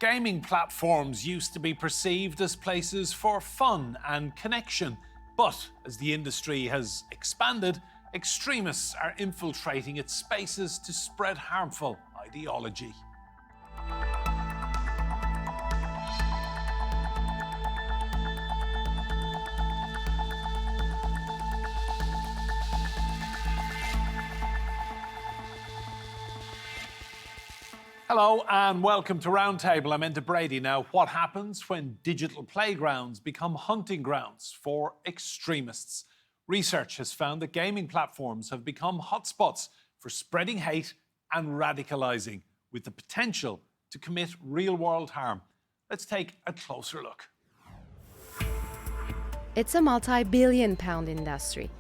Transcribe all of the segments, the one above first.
Gaming platforms used to be perceived as places for fun and connection. But as the industry has expanded, extremists are infiltrating its spaces to spread harmful ideology. Hello and welcome to Roundtable. I'm Enda Brady. Now, what happens when digital playgrounds become hunting grounds for extremists? Research has found that gaming platforms have become hotspots for spreading hate and radicalising, with the potential to commit real-world harm. Let's take a closer look. It's a multi-billion-pound industry,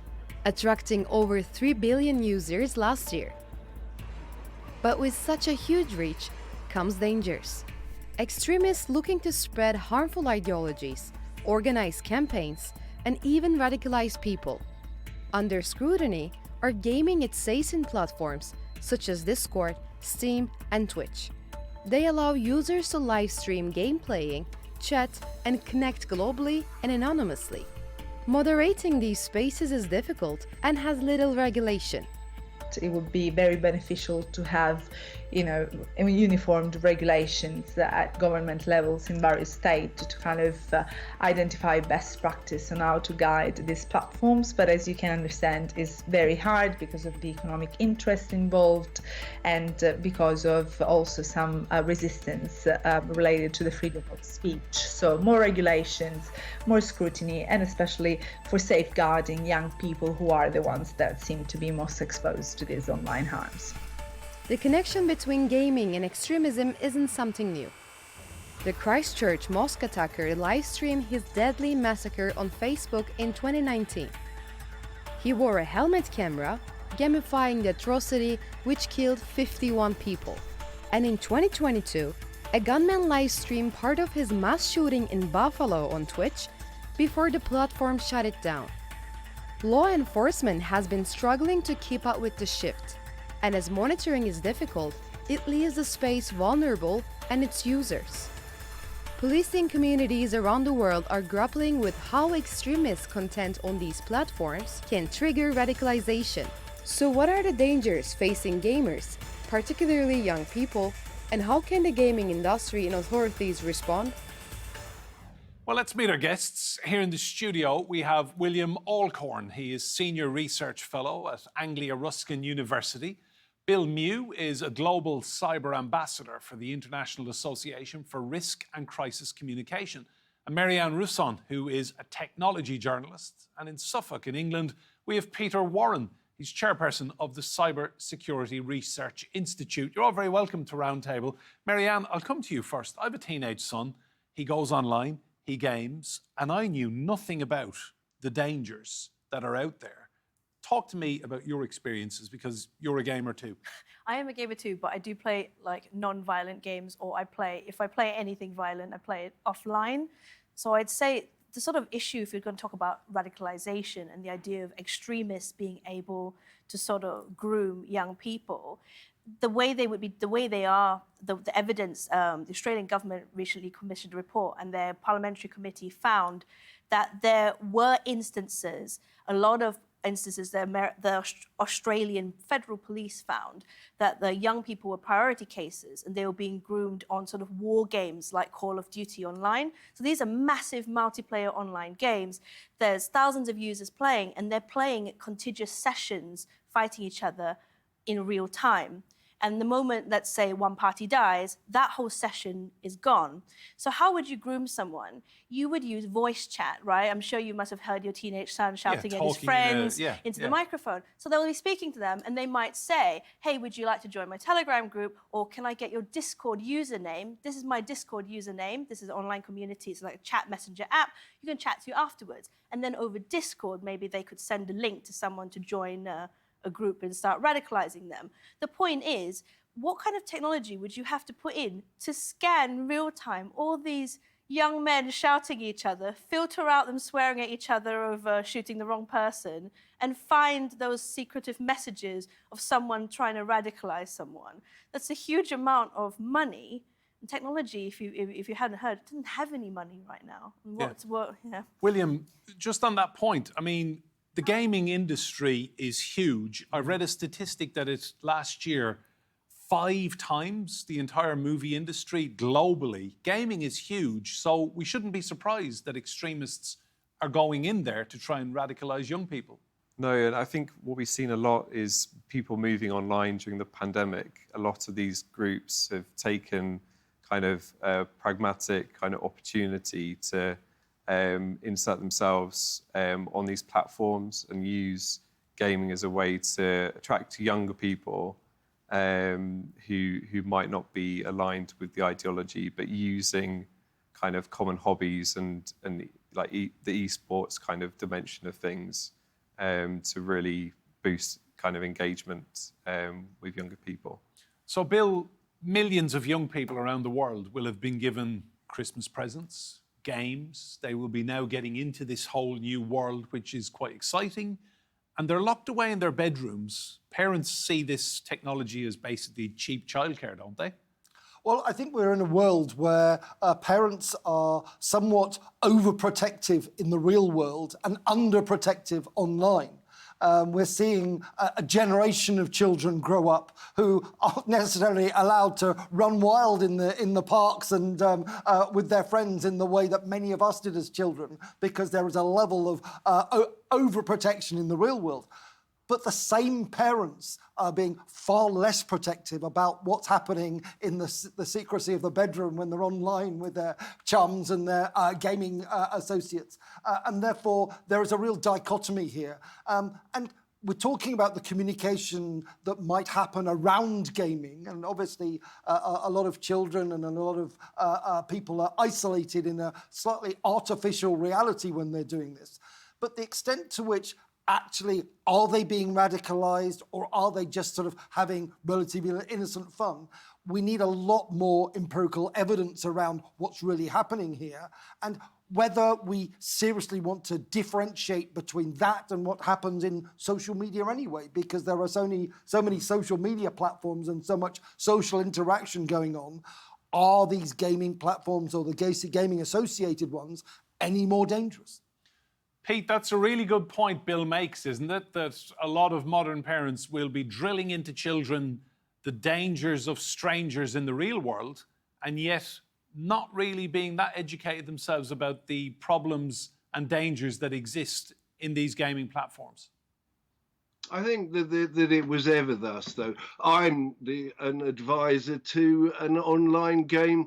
attracting over 3 billion users last year. But with such a huge reach comes dangers. Extremists looking to spread harmful ideologies, organize campaigns, and even radicalize people. Under scrutiny are gaming adjacent platforms such as Discord, Steam, and Twitch. They allow users to live stream game playing, chat, and connect globally and anonymously. Moderating these spaces is difficult and has little regulation. It would be very beneficial to have, uniformed regulations at government levels in various states to kind of identify best practice on how to guide these platforms. But as you can understand, it's very hard because of the economic interest involved and because of also some resistance related to the freedom of speech. So more regulations, more scrutiny, and especially for safeguarding young people who are the ones that seem to be most exposed to these online harms. The connection between gaming and extremism isn't something new. The Christchurch mosque attacker live-streamed his deadly massacre on Facebook in 2019. He wore a helmet camera, gamifying the atrocity which killed 51 people. And in 2022, a gunman live-streamed part of his mass shooting in Buffalo on Twitch before the platform shut it down. Law enforcement has been struggling to keep up with the shift, and as monitoring is difficult, it leaves the space vulnerable and its users. Policing communities around the world are grappling with how extremist content on these platforms can trigger radicalization. So what are the dangers facing gamers, particularly young people, and how can the gaming industry and authorities respond? Well, let's meet our guests. Here in the studio, we have William Allchorn. He is Senior Research Fellow at Anglia Ruskin University. Bill Mew is a Global Cyber Ambassador for the International Association for Risk and Crisis Communication. And Marianne Russon, who is a technology journalist. And in Suffolk, in England, we have Peter Warren. He's Chairperson of the Cybersecurity Research Institute. You're all very welcome to Roundtable. Marianne, I'll come to you first. I have a teenage son. He goes online. He games, and I knew nothing about the dangers that are out there. Talk to me about your experiences, because you're a gamer too. I am a gamer too, but I do play like non-violent games, or if I play anything violent, I play it offline. So I'd say the sort of issue, if you're going to talk about radicalization and the idea of extremists being able to sort of groom young people, the way they are, the evidence, the Australian government recently commissioned a report, and their parliamentary committee found that there were instances, a lot of instances, the Australian Federal Police found that the young people were priority cases and they were being groomed on sort of war games like Call of Duty Online. So these are massive multiplayer online games. There's thousands of users playing, and they're playing contiguous sessions, fighting each other in real time. And the moment, let's say, one party dies, that whole session is gone. So how would you groom someone? You would use voice chat, right? I'm sure you must have heard your teenage son shouting at his friends into the microphone. So they'll be speaking to them, and they might say, hey, would you like to join my Telegram group? Or can I get your Discord username? This is my Discord username. This is an online community. It's like a chat messenger app. You can chat to afterwards. And then over Discord, maybe they could send a link to someone to join a group and start radicalizing them. The point is, what kind of technology would you have to put in to scan real time all these young men shouting at each other, filter out them swearing at each other over shooting the wrong person, and find those secretive messages of someone trying to radicalize someone? That's a huge amount of money And technology, if you hadn't heard, it didn't have any money right now. And what, William, just on that point, I mean, the gaming industry is huge. I read a statistic that it's last year 5 times the entire movie industry globally. Gaming is huge, so we shouldn't be surprised that extremists are going in there to try and radicalise young people. No, and I think what we've seen a lot is people moving online during the pandemic. A lot of these groups have taken kind of a pragmatic kind of opportunity to insert themselves on these platforms and use gaming as a way to attract younger people who might not be aligned with the ideology, but using kind of common hobbies and like the esports kind of dimension of things to really boost kind of engagement with younger people. So, Bill, millions of young people around the world will have been given Christmas presents, games. They will be now getting into this whole new world, which is quite exciting. And they're locked away in their bedrooms. Parents see this technology as basically cheap childcare, don't they? Well, I think we're in a world where parents are somewhat overprotective in the real world and underprotective online. We're seeing a generation of children grow up who aren't necessarily allowed to run wild in the parks and with their friends in the way that many of us did as children, because there is a level of overprotection in the real world. But the same parents are being far less protective about what's happening in the secrecy of the bedroom when they're online with their chums and their gaming associates. And therefore, there is a real dichotomy here. And we're talking about the communication that might happen around gaming. And obviously, a lot of children and a lot of people are isolated in a slightly artificial reality when they're doing this. But the extent to which actually, are they being radicalised, or are they just sort of having relatively innocent fun? We need a lot more empirical evidence around what's really happening here, and whether we seriously want to differentiate between that and what happens in social media anyway, because there are so many social media platforms and so much social interaction going on. Are these gaming platforms, or the gaming associated ones, any more dangerous? Pete, that's a really good point Bill makes, isn't it? That a lot of modern parents will be drilling into children the dangers of strangers in the real world, and yet not really being that educated themselves about the problems and dangers that exist in these gaming platforms. I think that it was ever thus, though. I'm an advisor to an online game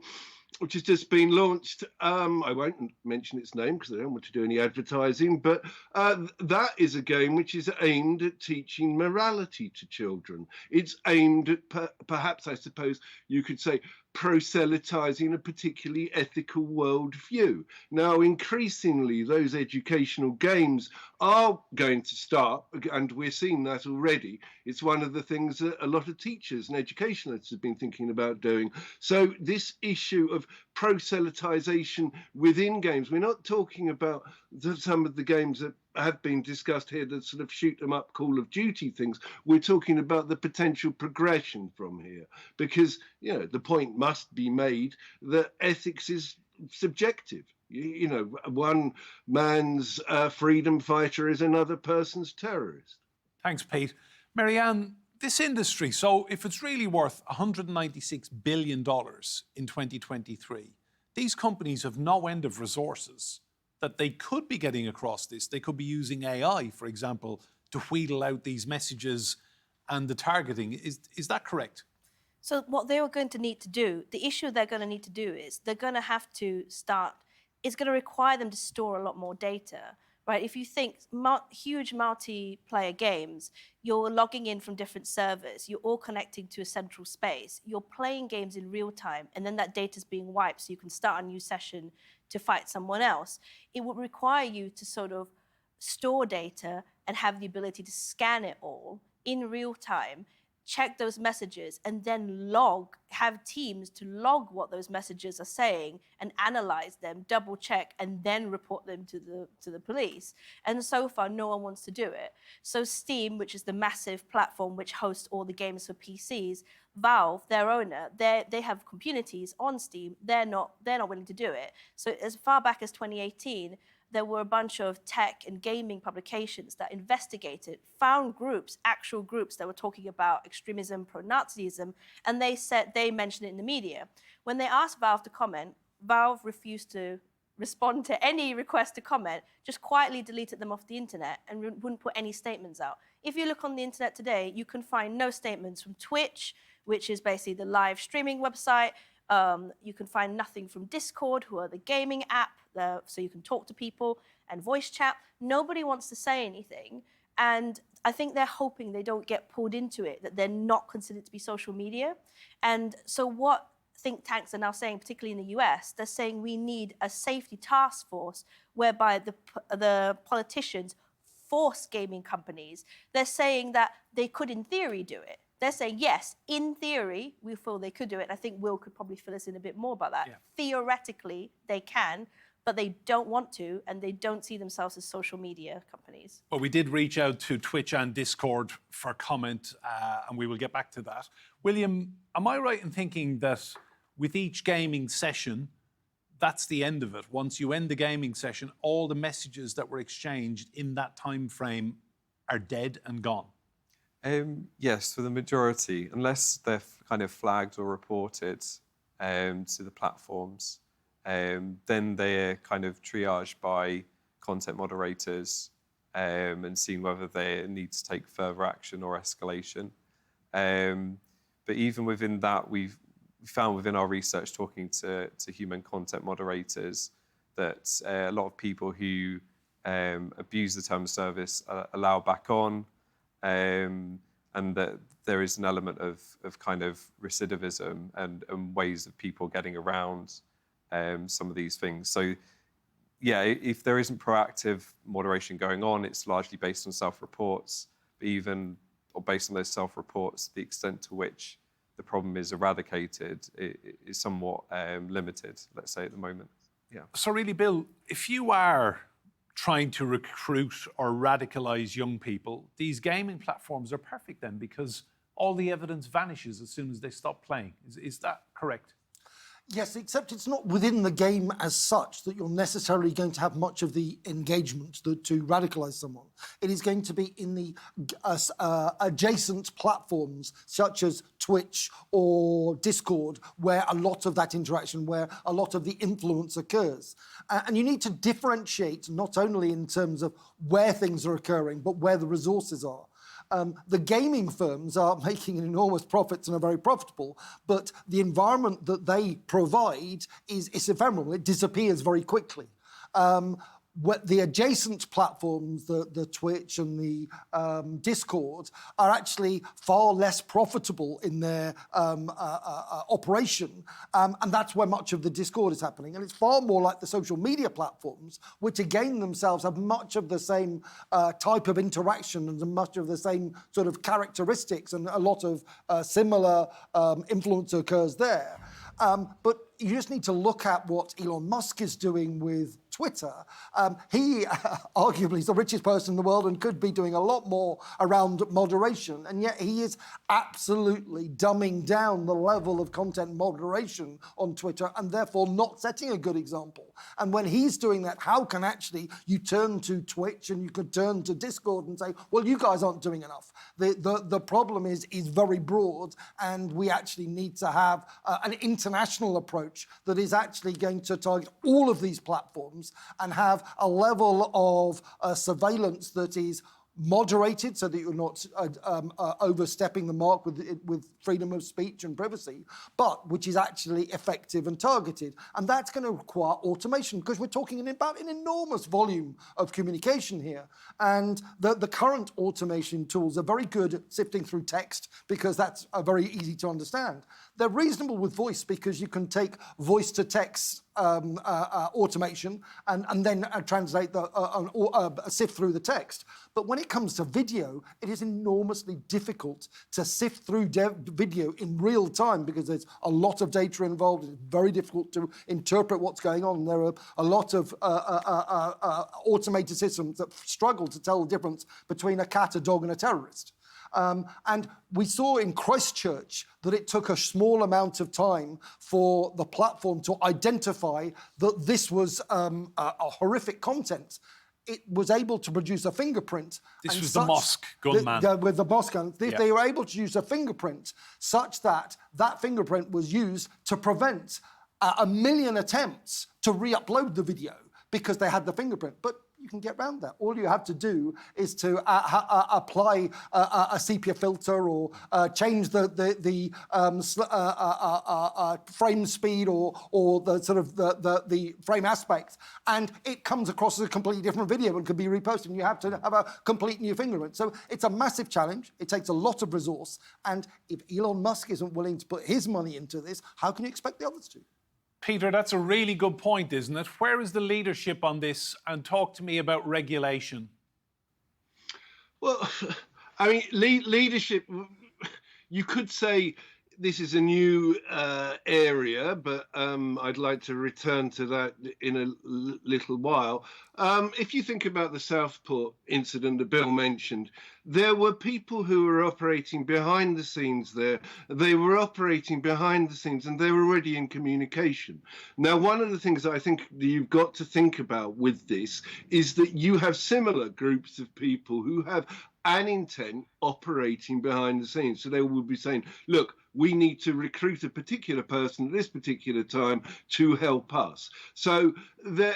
which has just been launched. I won't mention its name because I don't want to do any advertising, but that is a game which is aimed at teaching morality to children. It's aimed at, perhaps I suppose you could say, proselytizing a particularly ethical worldview. Now, increasingly, those educational games are going to start, and we're seeing that already. It's one of the things that a lot of teachers and educationalists have been thinking about doing. So this issue of proselytization within games, we're not talking about some of the games that have been discussed here, the sort of shoot 'em up Call of Duty things. We're talking about the potential progression from here, because the point must be made that ethics is subjective. One man's freedom fighter is another person's terrorist. Thanks, Pete. Marianne, this industry, so if it's really worth $196 billion in 2023, these companies have no end of resources that they could be getting across this. They could be using AI, for example, to wheedle out these messages and the targeting. Is that correct? So what they are going to need to do, the issue they're going to need to do is they're going to have to start, it's going to require them to store a lot more data, right? If you think huge multiplayer games, you're logging in from different servers, you're all connecting to a central space, you're playing games in real time, and then that data is being wiped so you can start a new session to fight someone else. It would require you to sort of store data and have the ability to scan it all in real time, check those messages, and then have teams to log what those messages are saying and analyze them, double check, and then report them to the police. And so far, no one wants to do it. So Steam, which is the massive platform which hosts all the games for PCs, Valve, their owner, they have communities on Steam. They're not willing to do it. So as far back as 2018, there were a bunch of tech and gaming publications that investigated, found groups, actual groups that were talking about extremism, pro-Nazism, and they mentioned it in the media. When they asked Valve to comment, Valve refused to respond to any request to comment, just quietly deleted them off the internet and wouldn't put any statements out. If you look on the internet today, you can find no statements from Twitch, which is basically the live streaming website. You can find nothing from Discord, who are the gaming app, so you can talk to people, and voice chat. Nobody wants to say anything. And I think they're hoping they don't get pulled into it, that they're not considered to be social media. And so what think tanks are now saying, particularly in the US, they're saying we need a safety task force whereby the politicians force gaming companies. They're saying that they could, in theory, do it. They're saying, yes, in theory, we feel they could do it. And I think Will could probably fill us in a bit more about that. Yeah. Theoretically, they can, but they don't want to, and they don't see themselves as social media companies. Well, we did reach out to Twitch and Discord for comment, and we will get back to that. William, am I right in thinking that with each gaming session, that's the end of it? Once you end the gaming session, all the messages that were exchanged in that time frame are dead and gone? Yes, for the majority, unless they're kind of flagged or reported to the platforms, then they're kind of triaged by content moderators and seen whether they need to take further action or escalation. But even within that, we've found within our research, talking to human content moderators, that a lot of people who abuse the term of service allow back on, and that there is an element of kind of recidivism and ways of people getting around some of these things. So, yeah, if there isn't proactive moderation going on, it's largely based on self-reports. But even or based on those self-reports, the extent to which the problem is eradicated is somewhat limited, let's say, at the moment. Yeah. So really, Bill, if you are trying to recruit or radicalise young people, these gaming platforms are perfect then, because all the evidence vanishes as soon as they stop playing. Is that correct? Yes, except it's not within the game as such that you're necessarily going to have much of the engagement to radicalise someone. It is going to be in the adjacent platforms such as Twitch or Discord, where a lot of that interaction, where a lot of the influence occurs. And you need to differentiate not only in terms of where things are occurring, but where the resources are. The gaming firms are making enormous profits and are very profitable, but the environment that they provide is ephemeral. It disappears very quickly. What the adjacent platforms, the Twitch and the Discord, are actually far less profitable in their operation, and that's where much of the discord is happening. And it's far more like the social media platforms, which again themselves have much of the same type of interaction and much of the same sort of characteristics, and a lot of similar influence occurs there. But you just need to look at what Elon Musk is doing with Twitter. He arguably is the richest person in the world and could be doing a lot more around moderation, and yet he is absolutely dumbing down the level of content moderation on Twitter and therefore not setting a good example. And when he's doing that, how can actually you turn to Twitch and you could turn to Discord and say, well, you guys aren't doing enough. The problem is very broad, and we actually need to have an international approach that is actually going to target all of these platforms and have a level of surveillance that is moderated, so that you're not overstepping the mark with freedom of speech and privacy, but which is actually effective and targeted. And that's going to require automation, because we're talking about an enormous volume of communication here. And the current automation tools are very good at sifting through text, because that's very easy to understand. They're reasonable with voice, because you can take voice to text automation and then translate sift through the text. But when it comes to video, it is enormously difficult to sift through video in real time, because there's a lot of data involved. It's very difficult to interpret what's going on. There are a lot of automated systems that struggle to tell the difference between a cat, a dog, and a terrorist. And we saw in Christchurch that it took a small amount of time for the platform to identify that this was a horrific content. It was able to produce a fingerprint. This was the mosque gunman. With the mosque gun. They were able to use a fingerprint such that that fingerprint was used to prevent 1 million attempts to re-upload the video because they had the fingerprint. But you can get around that. All you have to do is to apply a sepia filter or change the frame speed or the sort of the frame aspect, and it comes across as a completely different video and can be reposted. And you have to have a complete new fingerprint. So it's a massive challenge. It takes a lot of resource. And if Elon Musk isn't willing to put his money into this, how can you expect the others to? Peter, that's a really good point, isn't it? Where is the leadership on this? And talk to me about regulation. Well, I mean, leadership, you could say this is a new area, but I'd like to return to that in a little while. If you think about the Southport incident that Bill mentioned, there were people who were operating behind the scenes there. They were operating behind the scenes and they were already in communication. Now, one of the things I think that you've got to think about with this is that you have similar groups of people who have an intent operating behind the scenes. So they will be saying, look, we need to recruit a particular person at this particular time to help us. So the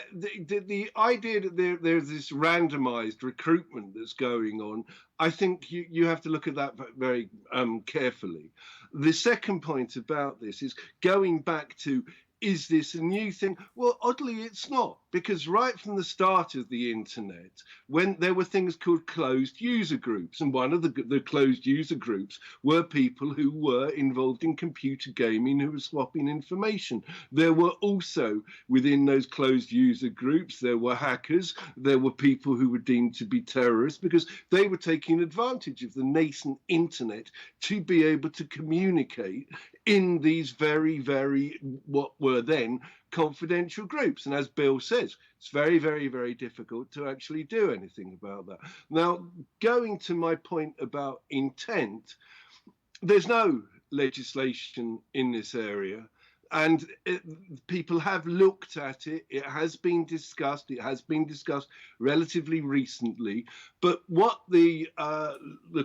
idea that there's this randomized recruitment that's going on, I think you have to look at that very carefully. The second point about this is going back to, is this a new thing? Well, oddly, it's not, because right from the start of the internet, when there were things called closed user groups, and one of the closed user groups were people who were involved in computer gaming who were swapping information. There were also, within those closed user groups, there were hackers, there were people who were deemed to be terrorists because they were taking advantage of the nascent internet to be able to communicate in these very, very, what were then confidential groups. And as Bill says, it's very, very, very difficult to actually do anything about that. Now, going to my point about intent, there's no legislation in this area. And people have looked at it. It has been discussed. It has been discussed relatively recently. But what the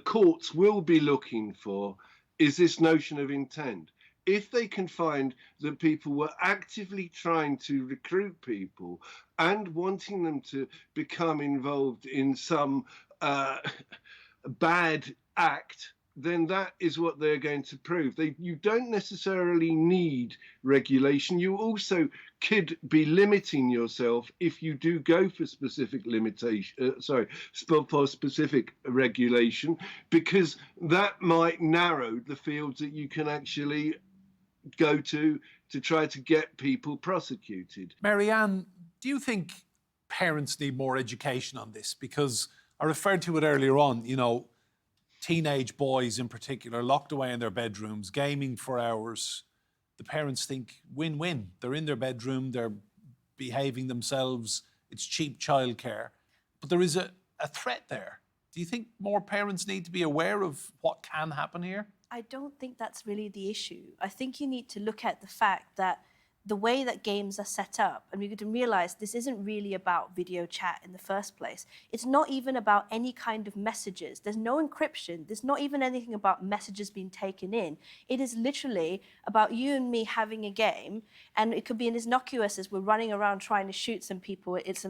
courts will be looking for is this notion of intent. If they can find that people were actively trying to recruit people and wanting them to become involved in some bad act, then that is what they're going to prove. You don't necessarily need regulation. You also could be limiting yourself if you do go for specific for specific regulation, because that might narrow the fields that you can actually go to try to get people prosecuted. Marianne, do you think parents need more education on this? Because I referred to it earlier on, you know, teenage boys in particular, locked away in their bedrooms, gaming for hours. The parents think win-win. They're in their bedroom, they're behaving themselves, it's cheap childcare. But there is a threat there. Do you think more parents need to be aware of what can happen here? I don't think that's really the issue. I think you need to look at the fact that the way that games are set up, and we need to realize this isn't really about video chat in the first place. It's not even about any kind of messages. There's no encryption. There's not even anything about messages being taken in. It is literally about you and me having a game, and it could be as innocuous as we're running around trying to shoot some people. It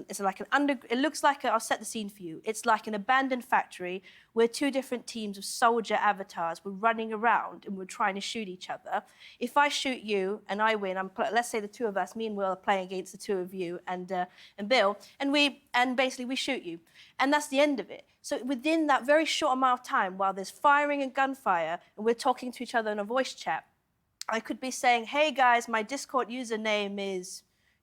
looks like, I'll set the scene for you. It's like an abandoned factory where two different teams of soldier avatars were running around and we're trying to shoot each other. If I shoot you and I win, let's say the two of us, me and Will, are playing against the two of you and Bill, and basically we shoot you, and that's the end of it. So within that very short amount of time, while there's firing and gunfire, and we're talking to each other in a voice chat, I could be saying, "Hey guys, my Discord username is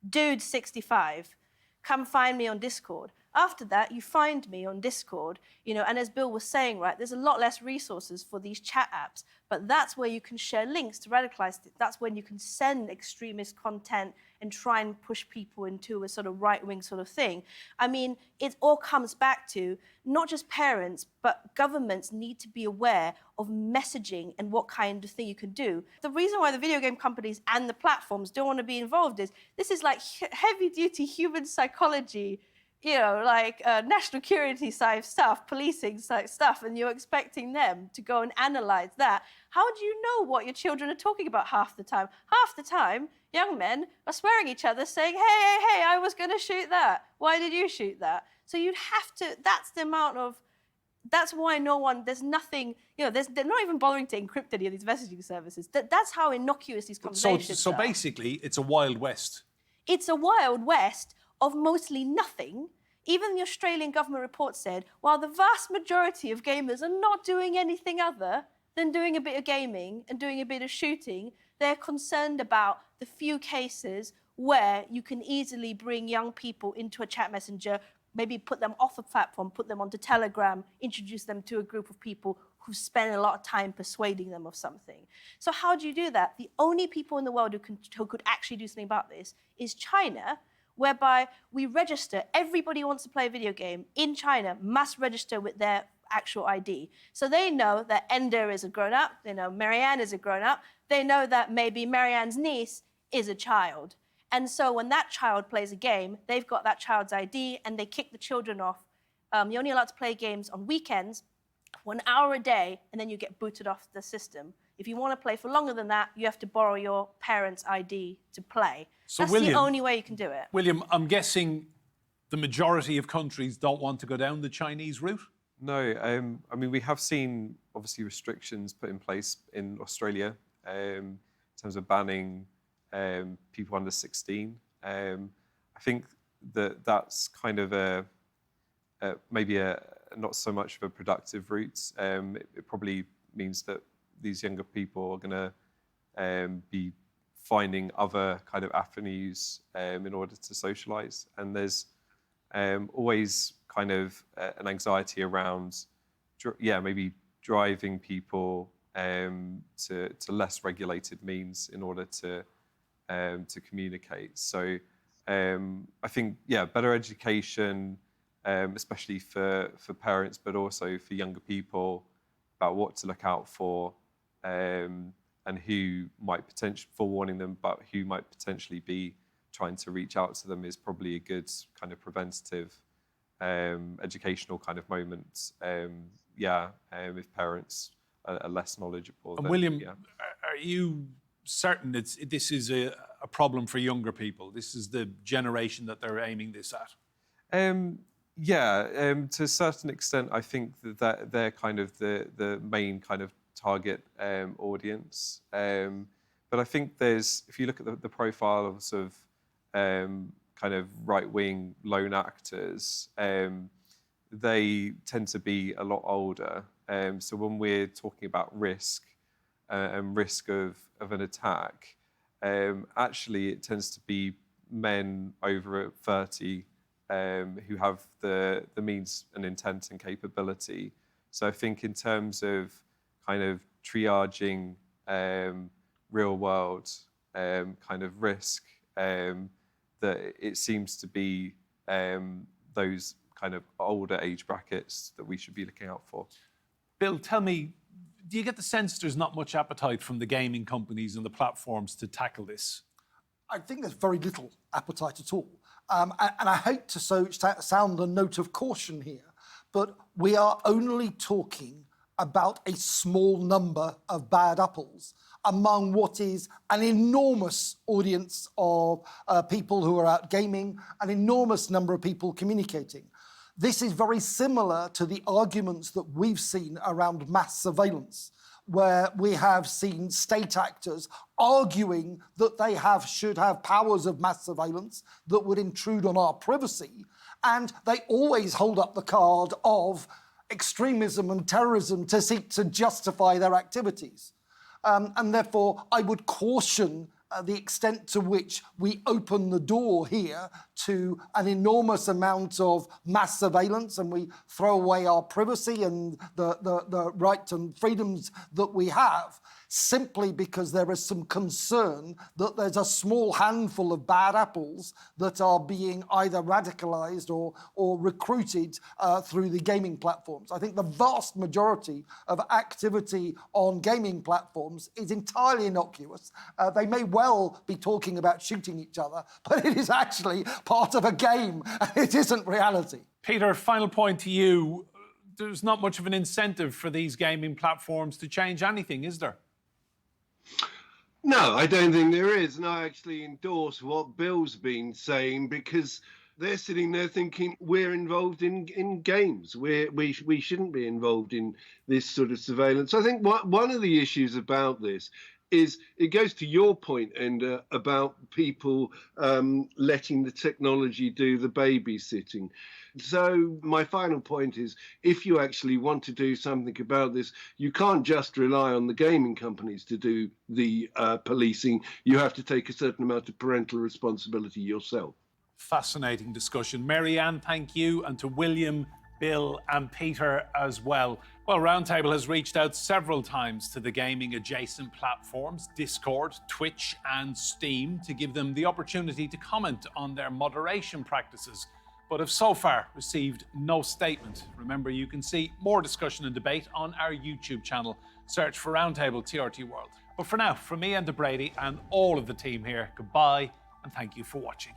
Dude65. Come find me on Discord." After that, you find me on Discord, you know, and as Bill was saying, right, there's a lot less resources for these chat apps, but that's where you can share links to radicalize. That's when you can send extremist content and try and push people into a sort of right-wing sort of thing. I mean, it all comes back to not just parents, but governments need to be aware of messaging and what kind of thing you can do. The reason why the video game companies and the platforms don't want to be involved is this is like heavy-duty human psychology, you know, like national security side stuff, policing side stuff, and you're expecting them to go and analyze that. How do you know what your children are talking about half the time? Half the time, young men are swearing at each other, saying, hey, I was going to shoot that. Why did you shoot that? So you'd have to, that's the amount of, that's why no one, there's nothing, you know, they're not even bothering to encrypt any of these messaging services. That's how innocuous these conversations are. So basically, it's a Wild West. It's a Wild West of mostly nothing. Even the Australian government report said, while the vast majority of gamers are not doing anything other than doing a bit of gaming and doing a bit of shooting, they're concerned about the few cases where you can easily bring young people into a chat messenger, maybe put them off a platform, put them onto Telegram, introduce them to a group of people who spend a lot of time persuading them of something. So how do you do that? The only people in the world who could actually do something about this is China, whereby we register, everybody who wants to play a video game in China must register with their actual ID. So they know that Enda is a grown-up, they know Marianne is a grown-up, they know that maybe Marianne's niece is a child. And so when that child plays a game, they've got that child's ID and they kick the children off. You're only allowed to play games on weekends, 1 hour a day, and then you get booted off the system. If you want to play for longer than that, you have to borrow your parents' ID to play. So that's William, the only way you can do it. William, I'm guessing the majority of countries don't want to go down the Chinese route? No, I mean, we have seen, obviously, restrictions put in place in Australia in terms of banning people under 16. I think that that's kind of maybe not so much of a productive route. It probably means that these younger people are going to be finding other kind of avenues in order to socialise. And there's always kind of an anxiety around, maybe driving people to less regulated means in order to communicate. So I think, better education, especially for parents, but also for younger people, about what to look out for, and who might potentially, forewarning them, but who might potentially be trying to reach out to them, is probably a good kind of preventative, educational kind of moment. If parents are less knowledgeable. And then, William, are you certain this is a problem for younger people? This is the generation that they're aiming this at? To a certain extent, I think that they're kind of the main kind of target audience. But I think if you look at the profile of sort of kind of right-wing lone actors, they tend to be a lot older. So when we're talking about risk and risk of an attack, actually it tends to be men over 30 who have the means and intent and capability. So I think in terms of kind of triaging real world kind of risk, that it seems to be those kind of older age brackets that we should be looking out for. Bill, tell me, do you get the sense there's not much appetite from the gaming companies and the platforms to tackle this? I think there's very little appetite at all. And I hate to sound a note of caution here, but we are only talking about a small number of bad apples among what is an enormous audience of people who are out gaming, an enormous number of people communicating. This is very similar to the arguments that we've seen around mass surveillance, where we have seen state actors arguing that they should have powers of mass surveillance that would intrude on our privacy, and they always hold up the card of extremism and terrorism to seek to justify their activities. And therefore, I would caution the extent to which we open the door here to an enormous amount of mass surveillance, and we throw away our privacy and the rights and freedoms that we have, simply because there is some concern that there's a small handful of bad apples that are being either radicalised or recruited through the gaming platforms. I think the vast majority of activity on gaming platforms is entirely innocuous. They may well be talking about shooting each other, but it is actually part of a game, and it isn't reality. Peter, final point to you. There's not much of an incentive for these gaming platforms to change anything, is there? No, I don't think there is. And I actually endorse what Bill's been saying, because they're sitting there thinking we're involved in games. We shouldn't be involved in this sort of surveillance. I think one of the issues about this is it goes to your point, Enda, about people letting the technology do the babysitting. So my final point is, if you actually want to do something about this, you can't just rely on the gaming companies to do the policing. You have to take a certain amount of parental responsibility yourself. Fascinating discussion. Mary-Anne, thank you, and to William, Bill and Peter as well. Well, Roundtable has reached out several times to the gaming adjacent platforms, Discord, Twitch and Steam, to give them the opportunity to comment on their moderation practices, but have so far received no statement. Remember, you can see more discussion and debate on our YouTube channel. Search for Roundtable TRT World. But for now, from me, Enda Brady, and all of the team here, goodbye and thank you for watching.